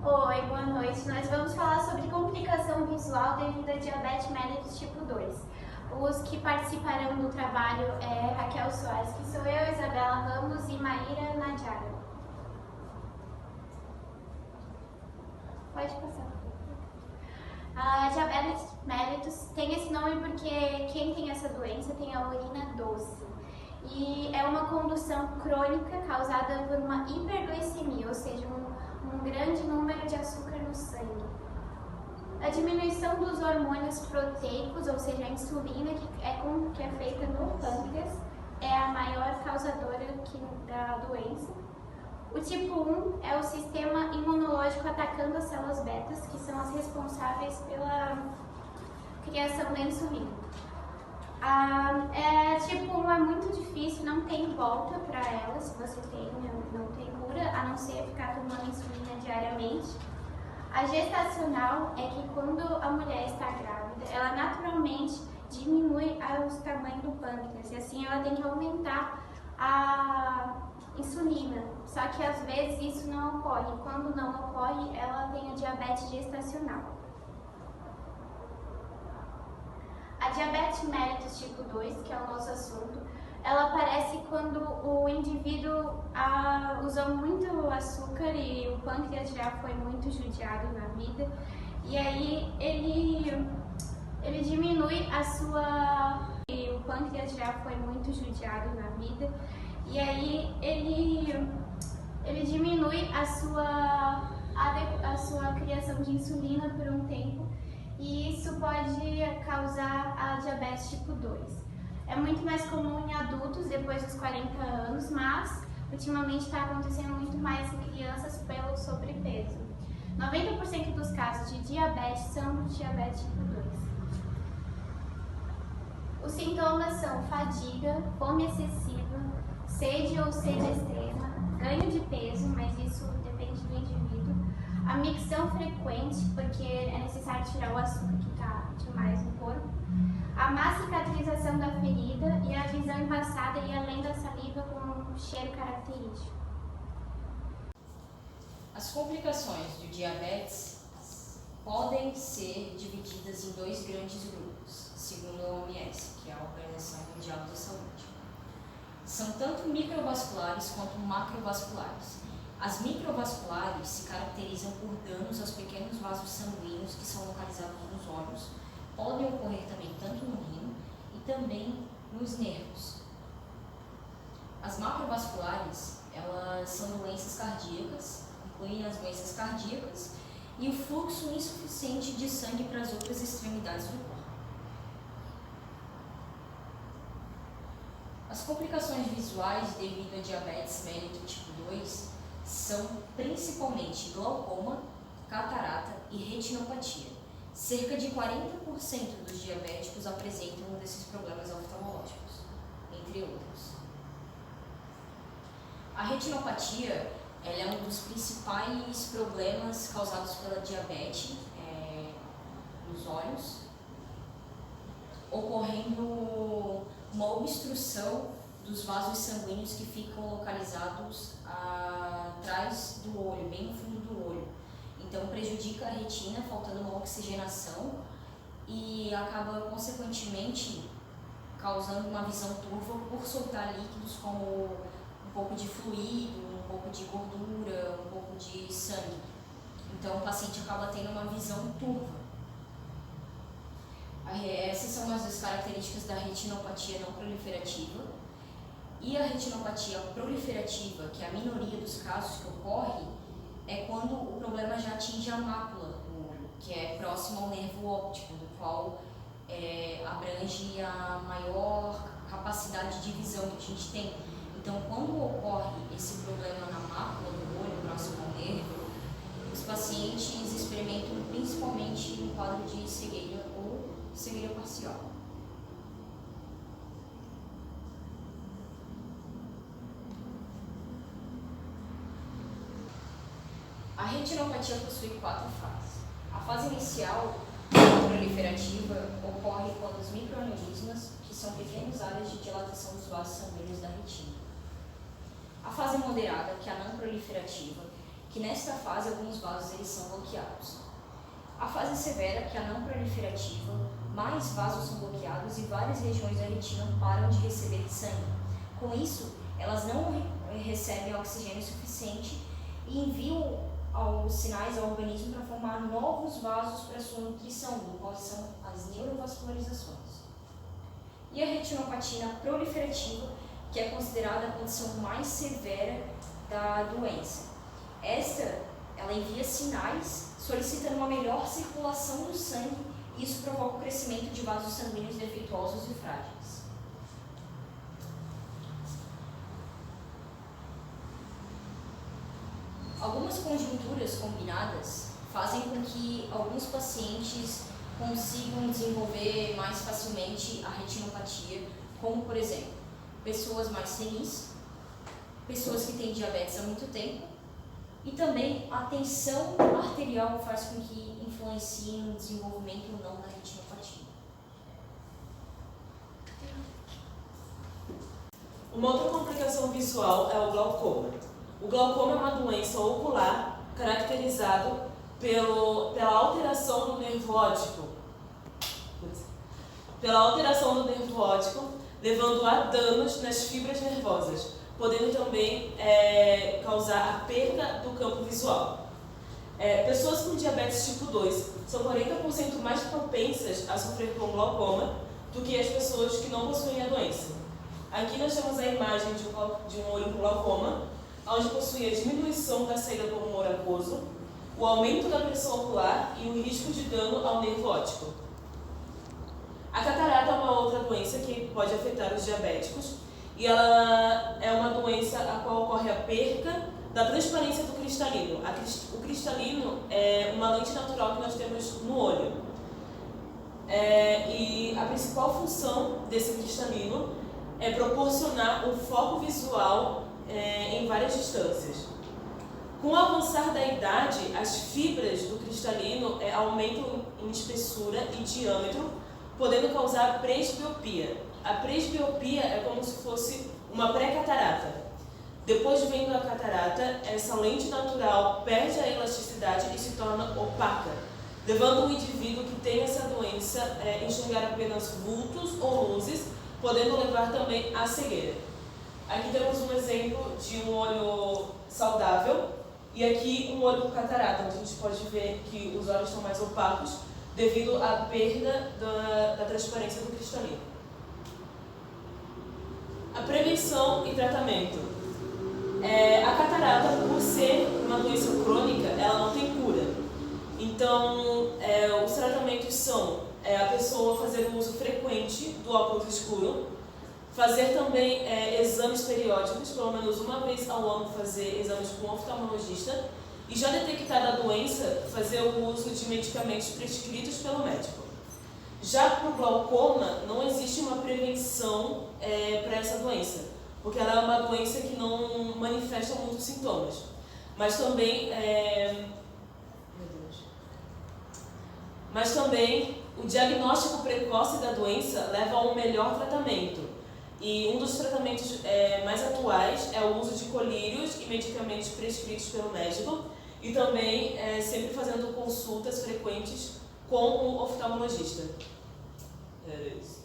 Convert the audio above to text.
Oi, boa noite. Nós vamos falar sobre complicação visual devido a diabetes mellitus tipo 2. Os que participarão do trabalho é Raquel Soares, que sou eu, Isabela Ramos e Maíra Nadiara. Pode passar. A diabetes mellitus tem esse nome porque quem tem essa doença tem a urina doce. E é uma condução crônica causada por uma hiperglicemia, ou seja, um grande número de açúcar no sangue. A diminuição dos hormônios proteicos, ou seja, a insulina, que é feita no pâncreas, é a maior causadora da doença. O tipo 1 é o sistema imunológico atacando as células betas, que são as responsáveis pela criação da insulina. Tipo 1 é muito difícil, não tem volta para ela, se você tem, não tem cura, a não ser ficar tomando insulina diariamente. A gestacional é que quando a mulher está grávida, ela naturalmente diminui o tamanho do pâncreas, e assim ela tem que aumentar a insulina, só que às vezes isso não ocorre. Quando não ocorre, ela tem a diabetes gestacional. A diabetes mellitus tipo 2, que é o nosso assunto, ela aparece quando o indivíduo usa muito açúcar e o pâncreas já foi muito judiado na vida, e aí ele diminui a sua... o pâncreas já foi muito judiado na vida, e aí ele diminui a sua criação de insulina por um tempo, e isso pode causar a diabetes tipo 2. É muito mais comum em adultos depois dos 40 anos, mas ultimamente está acontecendo muito mais em crianças pelo sobrepeso. 90% dos casos de diabetes são diabetes tipo 2. Os sintomas são fadiga, fome excessiva, sede ou sede extrema, ganho de peso, mas isso depende do indivíduo, a micção frequente, porque é necessário tirar o açúcar que está demais no corpo, a má cicatrização da ferida e a visão embaçada e além da saliva com um cheiro característico. As complicações do diabetes podem ser divididas em dois grandes grupos, segundo a OMS, que é a Organização Mundial da Saúde. São tanto microvasculares quanto macrovasculares. As microvasculares se caracterizam por danos aos pequenos vasos sanguíneos que são localizados nos olhos, podem ocorrer também tanto no rim e também nos nervos. As macrovasculares, elas são doenças cardíacas, incluem as doenças cardíacas e o fluxo insuficiente de sangue para as outras extremidades do corpo. As complicações visuais devido a diabetes mellitus tipo 2 são principalmente glaucoma, catarata e retinopatia. Cerca de 40% dos diabéticos apresentam um desses problemas oftalmológicos, entre outros. A retinopatia ela é um dos principais problemas causados pela diabetes nos olhos, ocorrendo uma obstrução dos vasos sanguíneos que ficam localizados atrás do olho, bem no fundo do olho. Então prejudica a retina, faltando uma oxigenação e acaba consequentemente causando uma visão turva por soltar líquidos como um pouco de fluido, um pouco de gordura, um pouco de sangue. Então o paciente acaba tendo uma visão turva. Essas são as duas características da retinopatia não proliferativa. E a retinopatia proliferativa, que é a minoria dos casos que ocorre, é quando o problema já atinge a mácula do olho, que é próximo ao nervo óptico, do qual abrange a maior capacidade de visão que a gente tem. Então, quando ocorre esse problema na mácula do olho, próximo ao nervo, os pacientes experimentam principalmente um quadro de cegueira ou cegueira parcial. A retinopatia possui 4 fases. A fase inicial, proliferativa, ocorre quando os microaneurismas, que são pequenas áreas de dilatação dos vasos sanguíneos da retina. A fase moderada, que é a não proliferativa, que nesta fase alguns vasos eles são bloqueados. A fase severa, que é a não proliferativa, mais vasos são bloqueados e várias regiões da retina param de receber sangue. Com isso, elas não recebem oxigênio suficiente e enviam os sinais ao organismo para formar novos vasos para sua nutrição, no qual são as neurovascularizações. E a retinopatia proliferativa, que é considerada a condição mais severa da doença. Ela envia sinais solicitando uma melhor circulação do sangue e isso provoca o crescimento de vasos sanguíneos defeituosos e frágeis. Algumas conjunturas combinadas fazem com que alguns pacientes consigam desenvolver mais facilmente a retinopatia, como, por exemplo, pessoas mais senis, pessoas que têm diabetes há muito tempo, e também a tensão arterial faz com que influencie no desenvolvimento ou não da retinopatia. Uma outra complicação visual é o glaucoma. O glaucoma é uma doença ocular caracterizado pela alteração do nervo óptico. Levando a danos nas fibras nervosas, podendo também causar a perda do campo visual. Pessoas com diabetes tipo 2 são 40% mais propensas a sofrer com glaucoma do que as pessoas que não possuem a doença. Aqui nós temos a imagem de um olho com glaucoma, onde possui a diminuição da saída do humor aquoso, o aumento da pressão ocular e o risco de dano ao nervo óptico. A catarata é uma outra doença que pode afetar os diabéticos e ela é uma doença a qual ocorre a perca da transparência do cristalino. O cristalino é uma lente natural que nós temos no olho. E a principal função desse cristalino é proporcionar um foco visual em várias distâncias. Com o avançar da idade, as fibras do cristalino aumentam em espessura e diâmetro, podendo causar presbiopia. A presbiopia é como se fosse uma pré-catarata. Depois de vendo a catarata, essa lente natural perde a elasticidade e se torna opaca, levando o indivíduo que tem essa doença a enxergar apenas vultos ou luzes, podendo levar também à cegueira. Aqui temos um exemplo de um olho saudável e aqui um olho com catarata, onde a gente pode ver que os olhos estão mais opacos devido à perda da transparência do cristalino. A prevenção e tratamento. A catarata, por ser uma doença crônica, ela não tem cura. Então, os tratamentos são a pessoa fazer o uso frequente do óculos escuro, fazer também exames periódicos, pelo menos uma vez ao ano fazer exames com um oftalmologista, e já detectada a doença, fazer o uso de medicamentos prescritos pelo médico. Já para o glaucoma, não existe uma prevenção para essa doença, porque ela é uma doença que não manifesta muitos sintomas. Mas também o diagnóstico precoce da doença leva a um melhor tratamento. E um dos tratamentos mais atuais é o uso de colírios e medicamentos prescritos pelo médico e também sempre fazendo consultas frequentes com o oftalmologista. É isso.